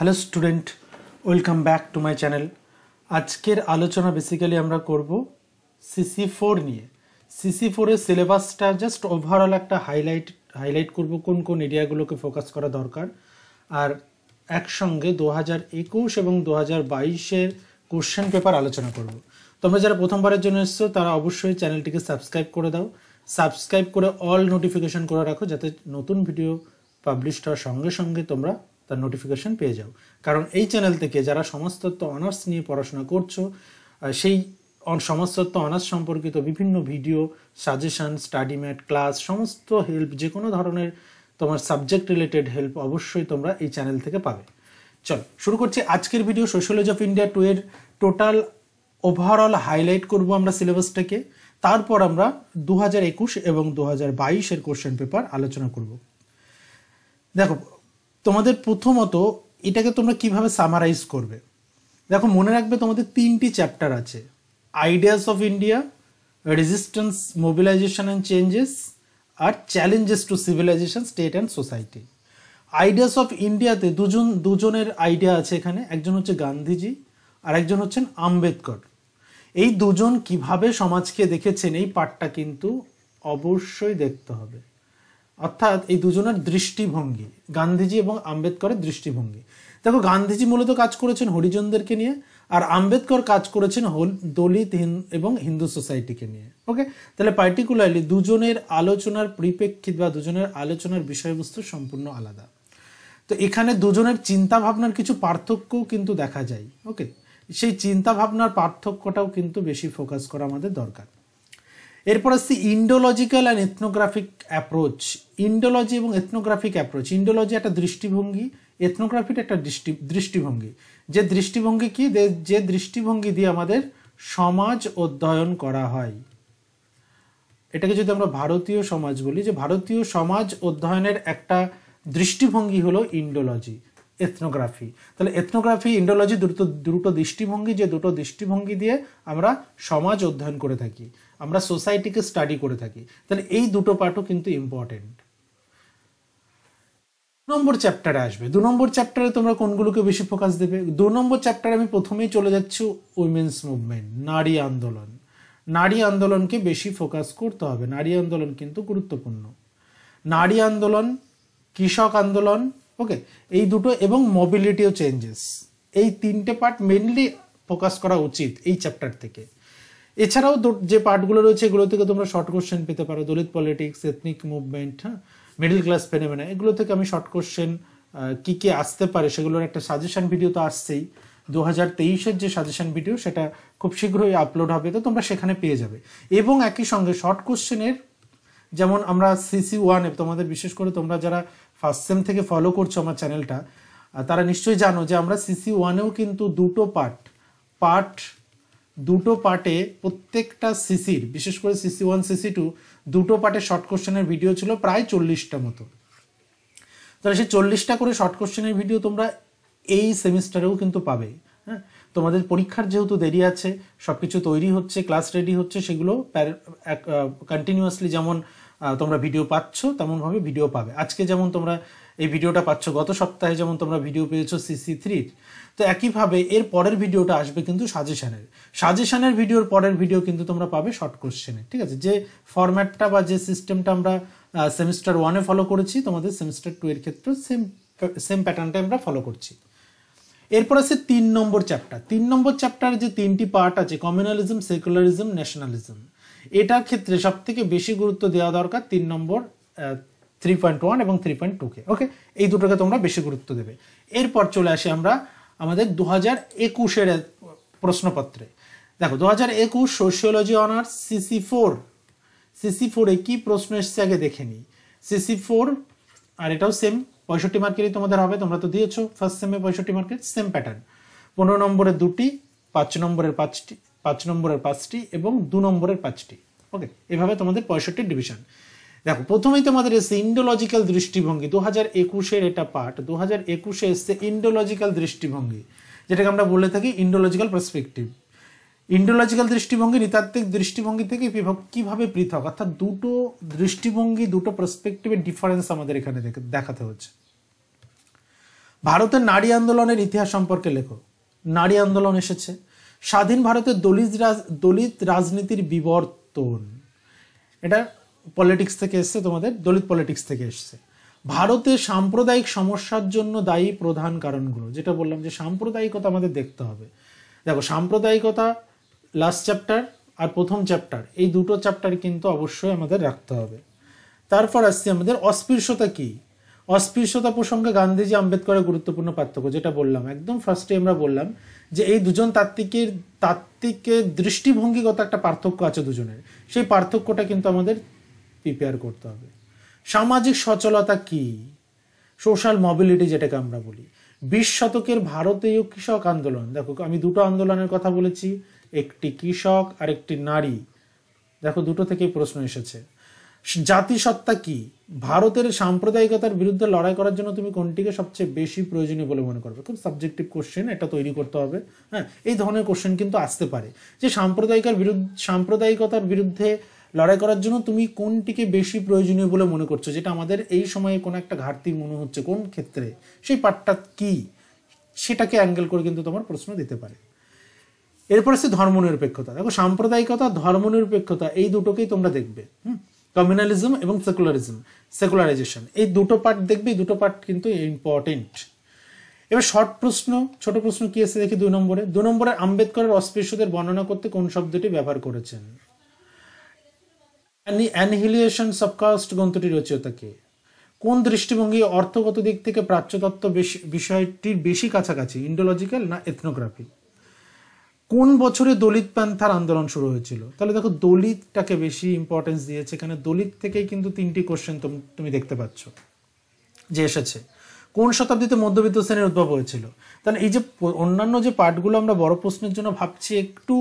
Hello student welcome back to my channel. आजकेर आलोचना basically आमरा करब CC-4 निये। CC-4 सिलेबासटा जस्ट ओभारअल एक हाइलाइट करब कोन कोन एरियागुलोके फोकास करा दरकार और एकसंगे 2021 এবং 2022 कोश्चेन पेपर आलोचना करब। तोमरा जारा प्रथमबारेर जोन्नो एसेছো तारा अवश्यई चैनलटिके सबस्क्राइब करे दाओ, सबस्क्राइब करे अल नोटिफिकेशन करे राखो जाते नतून भिडियो पाबलिश हওয়ার संगे संगे तोमरा तार नोटिफिकेशन पेয়ে যাও। কারণ এই চ্যানেল থেকে যারা সমাজতত্ত্ব অনার্স নিয়ে পড়াশোনা করছো সেই সমাজতত্ত্ব অনার্স সম্পর্কিত বিভিন্ন video, suggestion, study mat, class সমস্ত হেল্প যে কোনো ধরনের তোমার সাবজেক্ট রিলেটেড হেল্প অবশ্যই তোমরা এই চ্যানেল থেকে পাবে। চলো শুরু করছি আজকের ভিডিও। সোশ্যোলজি অফ ইন্ডিয়া 2 এর টোটাল ওভারঅল হাইলাইট করব আমরা সিলেবাসটাকে, তারপর আমরা 2021 এবং 2022 এর কোশ্চেন পেপার আলোচনা করব। দেখো তোমাদের প্রথমত এটাকে তোমরা কিভাবে সামারাইজ করবে, দেখো মনে রাখবে তোমাদের তিনটি চ্যাপ্টার আছে, ideas of India, resistance, mobilisation and changes আর challenges to civilisation, state and society. Ideas of ইন্ডিয়াতে দুজনের আইডিয়া আছে এখানে, একজন হচ্ছে গান্ধীজি আর একজন হচ্ছেন আম্বেদকর। এই দুজন কিভাবে সমাজকে দেখেছেন এই পার্টটা কিন্তু অবশ্যই দেখতে হবে, অর্থাৎ এই দুজনের দৃষ্টিভঙ্গি, গান্ধীজি এবং আম্বেদকরের দৃষ্টিভঙ্গি। দেখো গান্ধীজি মূলত কাজ করেছেন হরিজনদেরকে নিয়ে আর আম্বেদকর কাজ করেছেন দলিত এবং হিন্দু সোসাইটিকে নিয়ে। ওকে, তাহলে পার্টিকুলারলি দুজনের আলোচনার পরিপ্রেক্ষিত বা দুজনের আলোচনার বিষয়বস্তু সম্পূর্ণ আলাদা। তো এখানে দুজনের চিন্তা ভাবনার কিছু পার্থক্যও কিন্তু দেখা যায়। ওকে, সেই চিন্তা ভাবনার পার্থক্যটাও কিন্তু বেশি ফোকাস করা আমাদের দরকার। এরপর আসছি ইন্ডোলজিক্যাল অ্যান্ড এথনোগ্রাফিক অ্যাপ্রোচ। ইন্ডোলজি এবং এথনোগ্রাফিক অ্যাপ্রোচ, ইন্ডোলজি একটা দৃষ্টিভঙ্গি, এথনোগ্রাফির একটা দৃষ্টিভঙ্গি। যে দৃষ্টিভঙ্গি কি, যে দৃষ্টিভঙ্গি দিয়ে আমাদের সমাজ অধ্যয়ন করা হয়, এটাকে যদি আমরা ভারতীয় সমাজ বলি, যে ভারতীয় সমাজ অধ্যয়নের একটা দৃষ্টিভঙ্গি হলো ইন্ডোলজি, এথনোগ্রাফি। তাহলে এথনোগ্রাফি, ইন্ডোলজি দুটো দৃষ্টিভঙ্গি, যে দুটো দৃষ্টিভঙ্গি দিয়ে আমরা সমাজ অধ্যয়ন করে থাকি, আমরা সোসাইটিকে স্টাডি করে থাকি। তাহলে এই দুটো পার্টও কিন্তু ইম্পর্টেন্ট। 2 নম্বর চ্যাপ্টারে আসবে। 2 নম্বর চ্যাপ্টারে তোমরা কোনগুলোকে বেশি ফোকাস দেবে? 2 নম্বর চ্যাপ্টারে আমি প্রথমেই চলে যাচ্ছি উইমেন্স মুভমেন্ট, নারী আন্দোলন। নারী আন্দোলনকে বেশি ফোকাস করতে হবে, নারী আন্দোলন কিন্তু গুরুত্বপূর্ণ। নারী আন্দোলন, কৃষক আন্দোলন, ওকে, এই দুটো এবং মোবিলিটি ও চেঞ্জেস, এই তিনটে পার্ট মেইনলি ফোকাস করা উচিত এই চ্যাপ্টার থেকে। এছাড়াও যে পার্টগুলো রয়েছে এগুলো থেকে তোমরা শর্ট কোশ্চেন পেতে পারো, দলিত পলিটিক্স, এথনিক মুভমেন্ট, হ্যাঁ, মিডল ক্লাস ফেনোমেনা, এগুলো থেকে আমি শর্ট কোশ্চেন কি কি আসতে পারে সেগুলোর একটা সাজেশন ভিডিও তো আসছেই। 2023-এর যে সাজেশন ভিডিও সেটা খুব শীঘ্রই আপলোড হবে, তো তোমরা সেখানে পেয়ে যাবে। এবং একই সঙ্গে শর্ট কোশ্চেনের যেমন আমরা CC-1 তোমাদের বিশেষ করে তোমরা যারা ফার্স্ট সেম থেকে ফলো করছো আমার চ্যানেলটা, তারা নিশ্চয়ই জানো যে আমরা CC-1-এও কিন্তু দুটো পার্টে প্রত্যেকটা সিসির, বিশেষ করে CC-1, CC-2 দুটো পার্টে শর্ট কোশ্চেনের ভিডিও ছিল প্রায় 40টা মতো। তাহলে সেই 40টা করে শর্ট কোশ্চেনের ভিডিও তোমরা এই সেমিস্টারেও কিন্তু পাবে। হ্যাঁ, তোমাদের পরীক্ষার যেহেতু দেরি আছে, সবকিছু তৈরি হচ্ছে, ক্লাস রেডি হচ্ছে, সেগুলো কন্টিনিউয়াসলি যেমন তোমরা ভিডিও পাচ্ছ তেমনভাবে ভিডিও পাবে। আজকে যেমন তোমরা এই ভিডিওটা পাচ্ছ, গত সপ্তাহে যেমন তোমরা ভিডিও পেয়েছো CC-3, তো একইভাবে এর পরের ভিডিওটা আসবে কিন্তু সাজেশনের ভিডিওর পরের ভিডিও কিন্তু তোমরা পাবে শর্ট কোশ্চেনে। ঠিক আছে, যে ফরম্যাটটা বা যে সিস্টেমটা আমরা সেমিস্টার 1-এ ফলো করেছি, তোমাদের সেমিস্টার 2 এর ক্ষেত্রে সেম প্যাটার্নটা আমরা ফলো করছি। এরপর আছে 3 নম্বর চ্যাপ্টার। 3 নম্বর চ্যাপ্টারে যে তিনটি পার্ট আছে, কমিউনালিজম, সেকুলারিজম, ন্যাশনালিজম, এটার ক্ষেত্রে সব থেকে বেশি গুরুত্ব দেওয়া দরকার 3 নম্বর 3.1 এবং 3.2-কে। ওকে, এই দুটোকে তোমরা বেশি গুরুত্ব দেবে। এরপর চলে আসি আমরা আমাদের 2021-এর প্রশ্নপত্রে। দেখো 2021 সোশিওলজি অনার্স CC-4-এ কি প্রশ্ন এসছে আগে দেখে নিই। CC-4 আর এটাও সেম 65 মার্কেরই তোমাদের হবে, তোমরা তো দিয়েছো ফার্স্ট সেমে 65 মার্কের, সেম প্যাটার্ন। 15 নম্বরের 2টি, 5 নম্বরের 5টি এবং 2 নম্বরের 5টি। ওকে, এভাবে তোমাদের 65 ডিভিশন। দেখো প্রথমেই তোমাদের এসছে ইন্ডোলজিক্যাল দৃষ্টিভঙ্গি, 2021-এর এটা পার্ট। 2021-এ এসছে ইন্ডোলজিক্যাল দৃষ্টিভঙ্গি, যেটাকে আমরা বলে থাকি ইন্ডোলজিক্যাল পার্সপেক্টিভ। ইন্ডোলজিক্যাল দৃষ্টিভঙ্গি নৃতাত্ত্বিক দৃষ্টিভঙ্গি থেকে কিভাবে পৃথক, অর্থাৎ দুটো দৃষ্টিভঙ্গি, দুটো পার্সপেক্টিভের ডিফারেন্স আমাদের এখানে দেখাতে হচ্ছে। ভারতের নারী আন্দোলনের ইতিহাস সম্পর্কে লেখো। নারী আন্দোলন এসেছে। স্বাধীন ভারতের দলিত রাজনীতির বিবর্তন, এটা পলিটিক্স থেকে এসছে, তোমাদের দলিত পলিটিক্স থেকে এসছে। ভারতের সাম্প্রদায়িক সমস্যার জন্য দায়ী প্রধান কারণগুলো, যেটা বললাম যে সাম্প্রদায়িকতা আমাদের দেখতে হবে। দেখো সাম্প্রদায়িকতা লাস্ট চ্যাপ্টার আর প্রথম চ্যাপ্টার, এই দুটো চ্যাপ্টার কিন্তু অবশ্যই আমাদের রাখতে হবে। তারপর আসছে আমাদের অস্পৃশ্যতা কি। অস্পৃশ্যতা প্রসঙ্গে গান্ধীজি আম্বেদকরের গুরুত্বপূর্ণ পার্থক্য, যেটা বললাম একদম ফার্স্টে আমরা বললাম যে এই দুজন তাত্ত্বিকের দৃষ্টিভঙ্গিগত একটা পার্থক্য আছে দুজনের, সেই পার্থক্যটা কিন্তু আমাদের প্রিপেয়ার করতে হবে। সামাজিক সচলতা কি, সোশ্যাল মোবিলিটি যেটাকে আমরা বলি। 20 শতকের ভারতীয় কৃষক আন্দোলন, দেখো আমি দুটো আন্দোলনের কথা বলেছি, একটি কৃষক আর একটি নারী, দেখো দুটো থেকেই প্রশ্ন এসেছে। জাতিসত্তা কি, ভারতের সাম্প্রদায়িকতার বিরুদ্ধে লড়াই করার জন্য তুমি কোনটিকে সবচেয়ে বেশি প্রয়োজনীয় বলে মনে করবে। খুব সাবজেক্টিভ কোশ্চেন, এটা তৈরি করতে হবে। হ্যাঁ, এই ধরনের কোশ্চেন কিন্তু আসতে পারে যে সাম্প্রদায়িকতার বিরুদ্ধে লড়াই করার জন্য তুমি কোনটিকে বেশি প্রয়োজনীয় বলে মনে করছো, যেটা আমাদের এই সময়ে কোনো একটা ঘাটতি মনে হচ্ছে কোন ক্ষেত্রে, সেই পার্টটা কি, সেটাকে অ্যাঙ্গেল করে কিন্তু তোমার প্রশ্ন দিতে পারে। এরপর আছে ধর্মনিরপেক্ষতা। দেখো সাম্প্রদায়িকতা, ধর্মনিরপেক্ষতা এই দুটোকেই তোমরা দেখবে। কমিউনালিজম এবং সেকুলারাইজেশন, এই দুটো পার্ট দেখবে, এই দুটো পার্ট কিন্তু ইম্পর্টেন্ট। এবার শর্ট প্রশ্ন, ছোট প্রশ্ন কি আছে দেখি 2 নম্বরে আম্বেদকরের অস্পৃশ্যদের বর্ণনা করতে কোন শব্দটি ব্যবহার করেছেন। অ্যানিহিলেশন অফ কাস্ট গ্রন্থটির রচয়িতা কে? কোন দৃষ্টিভঙ্গি অর্থগত দিক থেকে প্রাচ্যতত্ত্ব বিষয়টির বেশি কাছাকাছি, ইন্ডোলজিক্যাল না এথনোগ্রাফি? কোন বছরে দলিত প্যান্থার আন্দোলন শুরু হয়েছিল? তাহলে দেখো দলিতটাকে বেশি ইম্পর্টেন্স দিয়েছে, এখানে দলিত থেকেই কিন্তু 3টি কোশ্চেন তুমি দেখতে পাচ্ছ যে এসেছে। কোন শতাব্দীতে মধ্যবিত্ত শ্রেণীর উদ্ভব হয়েছিল? তাহলে এই যে অন্যান্য যে পার্টগুলো আমরা বড় প্রশ্নের জন্য ভাবছি একটু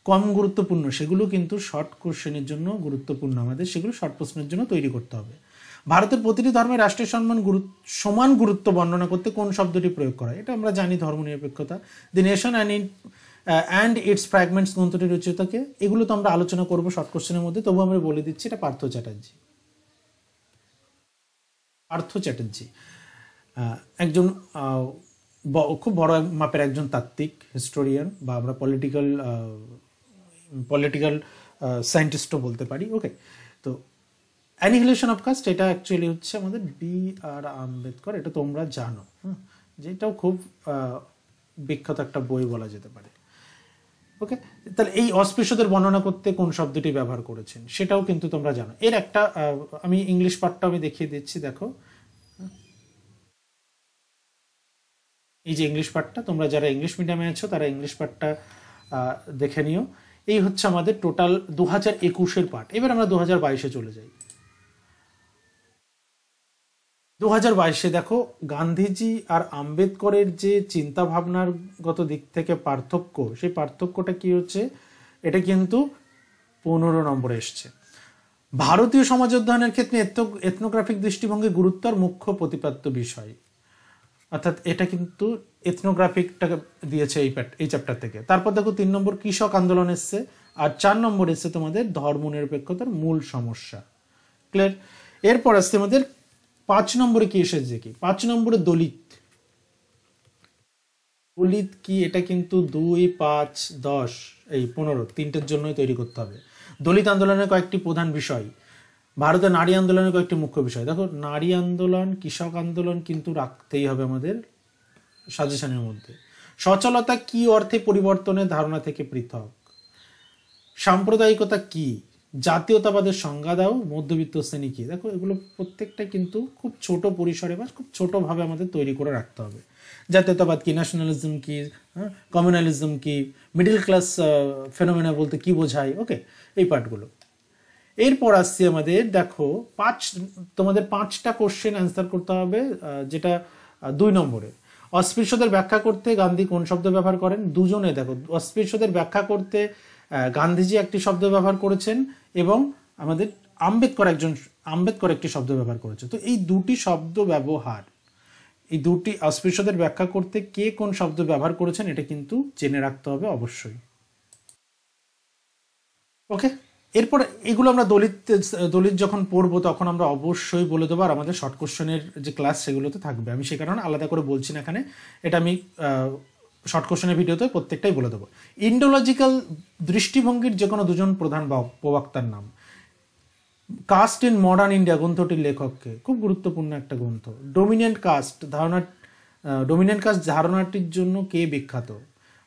কম গুরুত্বপূর্ণ, সেগুলো কিন্তু শর্ট কোশ্চেনের জন্য গুরুত্বপূর্ণ, আমাদের সেগুলো শর্ট প্রশ্নের জন্য তৈরি করতে হবে। ভারতের প্রতিটি ধর্মের রাষ্ট্রের সমান গুরুত্ব বর্ণনা করতে কোন শব্দটি প্রয়োগ করা? এটা আমরা জানি, ধর্মনিরপেক্ষতা। The nation and its fragments গ্রন্থটির রচয়িতাকে? এগুলো তো আমরা আলোচনা করবো শর্ট কোশ্চেনের মধ্যে, তবু আমরা বলে দিচ্ছি এটা পার্থ চ্যাটার্জি। একজন খুব বড় মাপের একজন তাত্ত্বিক, হিস্টোরিয়ান, বা আমরা পলিটিক্যাল সায়েন্টিস্টও বলতে পারি। ওকে, তো অ্যানিহিলেশন অফ কাস্ট, এটা অ্যাকচুয়ালি হচ্ছে আমাদের B.R. আম্বেদকর, এটা তোমরা জানো, যেটাও খুব বিখ্যাত একটা বই বলা যেতে পারে। ওকে, তাহলে এই অস্পৃশ্যদের বর্ণনা করতে কোন শব্দটি ব্যবহার করেছেন সেটাও কিন্তু তোমরা জানো। এর একটা আমি ইংলিশ পার্টটা আমি দেখিয়ে দিচ্ছি। দেখো এই যে ইংলিশ পার্টটা, তোমরা যারা ইংলিশ মিডিয়ামে আছো তারা ইংলিশ পার্টটা দেখে নিও। এই হচ্ছে আমাদের টোটাল 2021-এর পার্ট। এবার আমরা 2022-এ চলে যাই। 2022-এ দেখো গান্ধীজি আর আম্বেদকরের যে চিন্তা ভাবনার গত দিক থেকে পার্থক্য, সেই পার্থক্যটা কি হচ্ছে, এটা কিন্তু 15 নম্বরে এসছে। ভারতীয় সমাজ অধ্যয়নের ক্ষেত্রে এথনোগ্রাফিক দৃষ্টিভঙ্গির গুরুত্ব আর মুখ্য প্রতিপাদ্য বিষয়, অর্থাৎ এটা কিন্তু এথনোগ্রাফিকটাকে দিয়েছে এই চ্যাপ্টার থেকে। তারপর দেখো 3 নম্বর কৃষক আন্দোলন এসছে, আর 4 নম্বর এসছে তোমাদের ধর্মনিরপেক্ষতার মূল সমস্যা। ক্লিয়ার? এরপর আসছে আমাদের 5 নম্বরে কি এসেছে, কি 5 নম্বরে দলিত কি, এটা কিন্তু 2, 5, 10, এই 15 তিনটের জন্যই তৈরি করতে হবে। দলিত আন্দোলনের কয়েকটি প্রধান বিষয়, ভারতের নারী আন্দোলনের কয়েকটি মুখ্য বিষয়। দেখো নারী আন্দোলন, কৃষক আন্দোলন কিন্তু রাখতেই হবে আমাদের সাজেশনের মধ্যে। সচলতা কি অর্থে পরিবর্তনের ধারণা থেকে পৃথক? সাম্প্রদায়িকতা কি? জাতীয়তাবাদের সংজ্ঞা দাও। মধ্যবিত্ত শ্রেণী কি? দেখো এগুলো প্রত্যেকটা কিন্তু খুব ছোট পরিসরে বা খুব ছোটভাবে আমাদের তৈরি করে রাখতে হবে। জাতীয়তাবাদ কি, ন্যাশনালিজম কি, কমিউনালিজম কি, মিডল ক্লাস ফেনোমেনা বলতে কি বোঝায়, ওকে, এই পার্টগুলো। এরপর আসছি আমাদের, দেখো তোমাদের 5টা কোশ্চেন অ্যান্সার করতে হবে, যেটা 2 নম্বরে। অস্পৃশ্যদের ব্যাখ্যা করতে গান্ধী কোন শব্দ ব্যবহার করেন? দুজনে। দেখো অস্পৃশ্যদের ব্যাখ্যা করতে গান্ধীজি একটি শব্দ ব্যবহার করেছেন এবং আমাদের আম্বেদকর একটি শব্দ ব্যবহার করেছে। তো এই দুটি শব্দ ব্যবহার, এই দুটি অস্পৃশ্যদের ব্যাখ্যা করতে কে কোন শব্দ ব্যবহার করেছেন, এটা কিন্তু জেনে রাখতে হবে অবশ্যই। ওকে, এরপর এগুলো আমরা দলিত যখন পড়বো তখন আমরা অবশ্যই বলে দেবো, আর আমাদের শর্ট কোশ্চেনের যে ক্লাস সেগুলোতে থাকবে, আমি সে কারণে আলাদা করে বলছি না এখানে, এটা আমি শর্ট কোশ্চেনের ভিডিওতে প্রত্যেকটাই বলে দেবো। ইন্ডোলজিক্যাল দৃষ্টিভঙ্গির যে কোনো দুজন প্রধান প্রবক্তার নাম। কাস্ট ইন মডার্ন ইন্ডিয়া গ্রন্থটির লেখককে, খুব গুরুত্বপূর্ণ একটা গ্রন্থ। ডোমিনেন্ট কাস্ট ধারণাটির জন্য কে বিখ্যাত?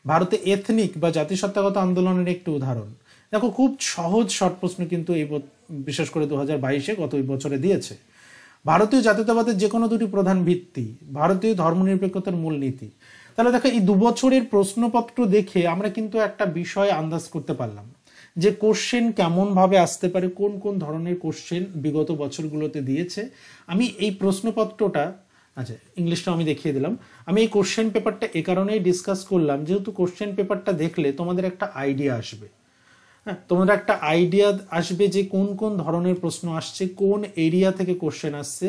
ভারতে এথনিক বা জাতিসত্তাগত আন্দোলনের একটি উদাহরণ। দেখো খুব সহজ শর্ট প্রশ্ন কিন্তু এই বিশেষ করে 2022-এ গত বছরে দিয়েছে। ভারতীয় জাতীয়তাবাদের যে কোনো দুটি প্রধান ভিত্তি, ভারতীয় ধর্মনিরপেক্ষতার মূলনীতি। তাহলে দেখো এই 2 বছরের প্রশ্নপত্র দেখে আমরা কিন্তু একটা বিষয় আন্দাজ করতে পারলাম যে কোশ্চেন কেমনভাবে আসতে পারে, কোন কোন ধরনের কোশ্চেন বিগত বছরগুলোতে দিয়েছে। আমি এই প্রশ্নপত্রটা, আচ্ছা ইংলিশটা আমি দেখিয়ে দিলাম। আমি এই কোশ্চেন পেপারটা এ কারণেই ডিসকাস করলাম যেহেতু কোশ্চেন পেপারটা দেখলে তোমাদের একটা আইডিয়া আসবে। হ্যাঁ, তোমাদের একটা আইডিয়া আসবে যে কোন কোন ধরনের প্রশ্ন আসছে, কোন এরিয়া থেকে কোশ্চেন আসছে,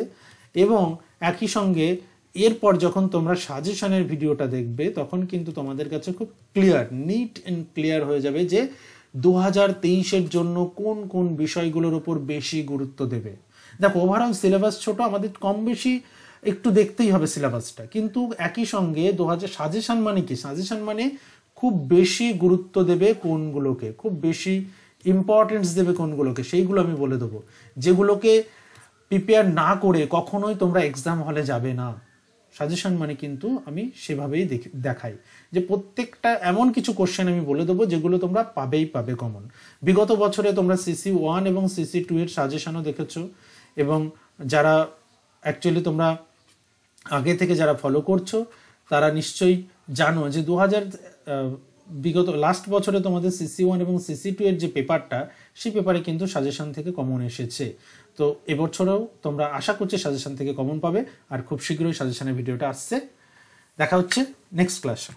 এবং একই সঙ্গে এরপর যখন তোমরা সাজেশনের ভিডিওটা দেখবে তখন কিন্তু তোমাদের কাছে খুব ক্লিয়ার, নিট অ্যান্ড ক্লিয়ার হয়ে যাবে যে 2023-এর জন্য কোন কোন বিষয়গুলোর উপর বেশি গুরুত্ব দেবে। দেখো ওভারঅল সিলেবাস ছোট, আমাদের কম বেশি একটু দেখতেই হবে সিলেবাসটা, কিন্তু একই সঙ্গে সাজেশন মানে কি? সাজেশন মানে খুব বেশি গুরুত্ব দেবে কোনগুলোকে, খুব বেশি ইম্পর্টেন্স দেবে কোনগুলোকে, সেইগুলো আমি বলে দেবো, যেগুলোকে প্রিপেয়ার না করে কখনোই তোমরা এক্সাম হলে যাবে না। সাজেশন মানে কিন্তু আমি সেভাবেই দেখাই যে প্রত্যেকটা এমন কিছু কোশ্চেন আমি বলে দেবো যেগুলো তোমরা পাবে কমন। বিগত বছরে তোমরা CC-1 এবং CC-2 এর সাজেশনও দেখেছো, এবং যারা অ্যাকচুয়ালি তোমরা আগে থেকে যারা ফলো করছো তারা নিশ্চয়ই জানো যে বিগত লাস্ট বছরে তোমাদের CC-1 এবং CC-2 এর যে পেপারটা, সেই পেপারে কিন্তু সাজেশন থেকে কমন এসেছে। তো এবছরেও তোমরা আশা করছি সাজেশন থেকে কমন পাবে, আর খুব শীঘ্রই সাজেশনের ভিডিওটা আসছে। দেখা হচ্ছে নেক্সট ক্লাসে।